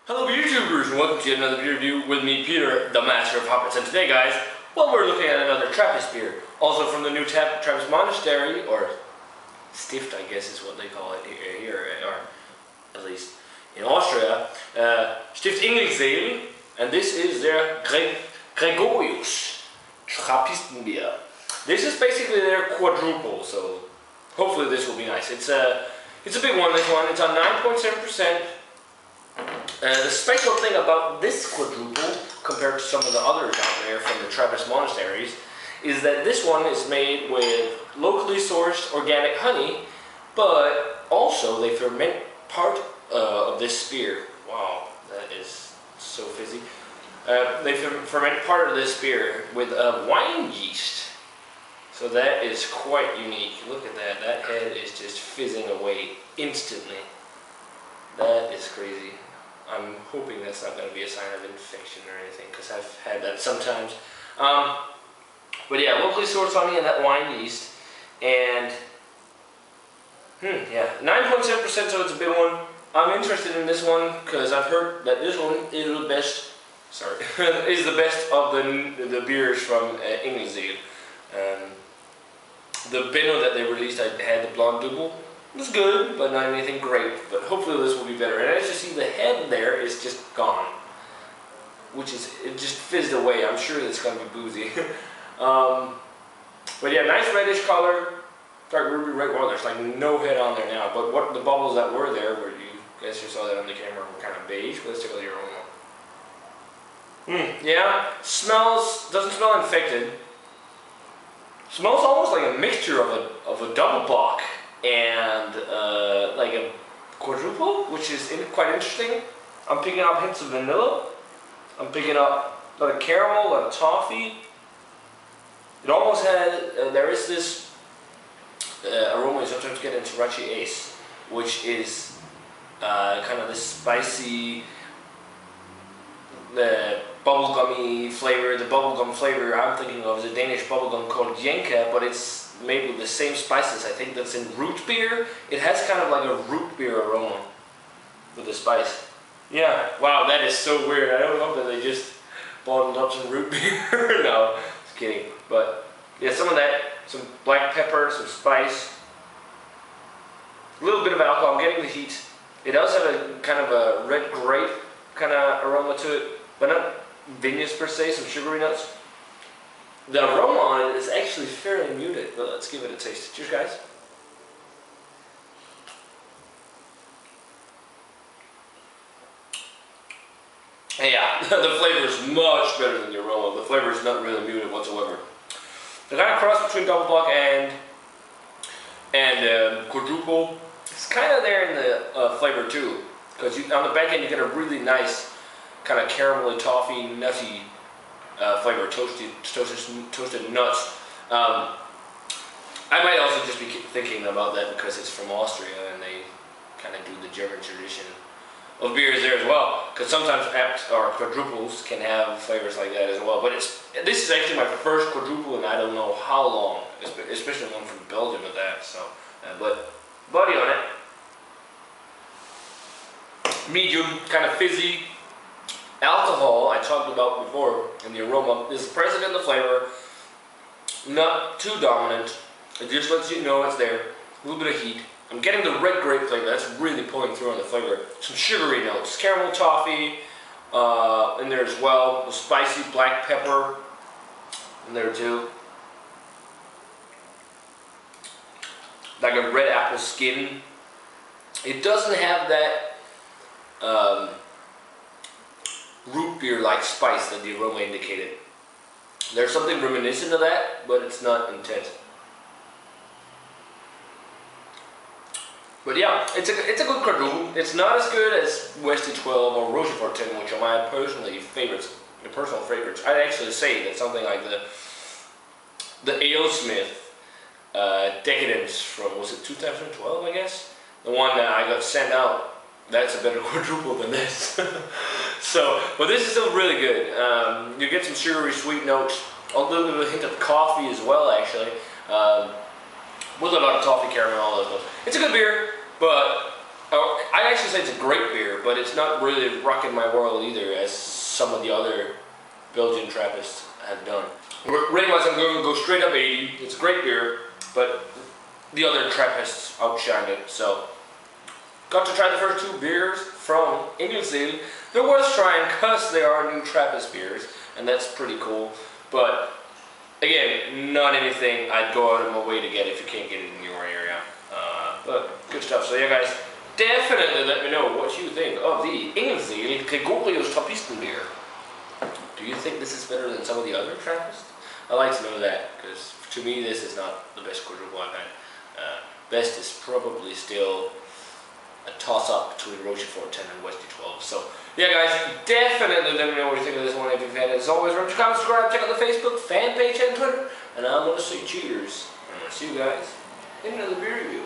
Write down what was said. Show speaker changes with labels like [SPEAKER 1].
[SPEAKER 1] Hello YouTubers, and welcome to another beer review with me, Peter, the master of hoppers. And today guys, well, we're looking at another Trappist beer, also from the new Trappist Monastery, or Stift I guess is what they call it here, or at least in Austria. Stift Engelszell, and this is their Gregorius Trappistenbier. This is basically their quadruple, so hopefully this will be nice. It's a big one, this one. It's on 9.7%. The special thing about this quadruple, compared to some of the others out there from the Trappist monasteries, is that this one is made with locally sourced organic honey, but also they ferment part of this beer. Wow, that is so fizzy. They ferment part of this beer with wine yeast. So that is quite unique. Look at that. That head is just fizzing away instantly. That is crazy. I'm hoping that's not going to be a sign of infection or anything, because I've had that sometimes. But yeah, locally sourced honey and that wine yeast. And, yeah, 9.7%, so it's a big one. I'm interested in this one because I've heard that this one is the best, is the best of the beers from Engelszell. The Benno that they released, I had the Blonde Double. It was good, but not anything great. But hopefully this will be better. And as you see, the head there is just gone, which is, it just fizzed away. I'm sure it's going to be boozy. But yeah, nice reddish color, dark ruby red. Well, there's like no head on there now. But what the bubbles that were there, where you guys just saw that on the camera, were kind of beige. But let's take a look at your aroma. Yeah, doesn't smell infected. Smells almost like a mixture of a double bock and like a quadruple, which is quite interesting. I'm picking up hints of vanilla. I'm picking up a lot of caramel, a lot of toffee. It almost had, there is this aroma you sometimes get in Sriracha Ace, which is kind of this spicy, the bubblegummy flavor. The bubblegum flavor I'm thinking of is a Danish bubblegum called Jenka, but it's made with the same spices. I think that's in root beer. It has kind of like a root beer aroma with the spice. Yeah, wow, that is so weird. I don't know that they just bottled up some root beer. No, just kidding. But yeah, some of that, some black pepper, some spice, a little bit of alcohol. I'm getting the heat. It does have a kind of a red grape kind of aroma to it, but not vinous per se, some sugary nuts. The aroma on it is actually fairly muted, but let's give it a taste. Cheers, guys. Yeah, the flavor is much better than the aroma. The flavor is not really muted whatsoever. The kind of cross between double block and quadruple, it's kind of there in the flavor too, because on the back end you get a really nice kind of caramelly, toffee, nutty flavor, toasted nuts. I might also just be thinking about that because it's from Austria and they kind of do the German tradition of beers there as well. Because sometimes quadruples can have flavors like that as well. But this is actually my first quadruple and I don't know how long, especially one from Belgium at that. So, but body on it, medium, kind of fizzy. Alcohol, I talked about before, and the aroma is present in the flavor, not too dominant. It just lets you know it's there. A little bit of heat. I'm getting the red grape flavor, that's really pulling through on the flavor. Some sugary notes, caramel toffee in there as well. The spicy black pepper in there too. Like a red apple skin. It doesn't have that root beer like spice that the aroma indicated. There's something reminiscent of that, but it's not intense. But yeah, it's a good quadruple. It's not as good as Westy 12 or Rochefort 10, which are my personal favorites. I'd actually say that something like the Alesmith Decadence from, was it 2012 I guess? The one that I got sent out. That's a better quadruple than this. So, but this is still really good. You get some sugary sweet notes, a little bit of a hint of coffee as well actually, with a lot of toffee, caramel, all those notes. It's a good beer, but I actually say it's a great beer, but it's not really rocking my world either, as some of the other Belgian Trappists have done. Rating wise, I'm going to go straight up 80. It's a great beer, but the other Trappists outshine it. So, got to try the first two beers from Engelszell. They're worth trying because they are new Trappist beers, and that's pretty cool. But again, not anything I'd go out of my way to get if you can't get it in your area. But good stuff. So yeah, guys, definitely let me know what you think of the Engelszell Gregorius Trappistenbier. Do you think this is better than some of the other Trappists? I'd like to know that, because to me this is not the best quadruple I've had. Best is probably still a toss-up between Rochefort 10 and Westy 12. So yeah, guys, definitely let me know what you think of this one if you've had it. As always, remember to comment, subscribe, check out the Facebook fan page and Twitter, and I'm going to say cheers. And I'll see you guys in another beer review.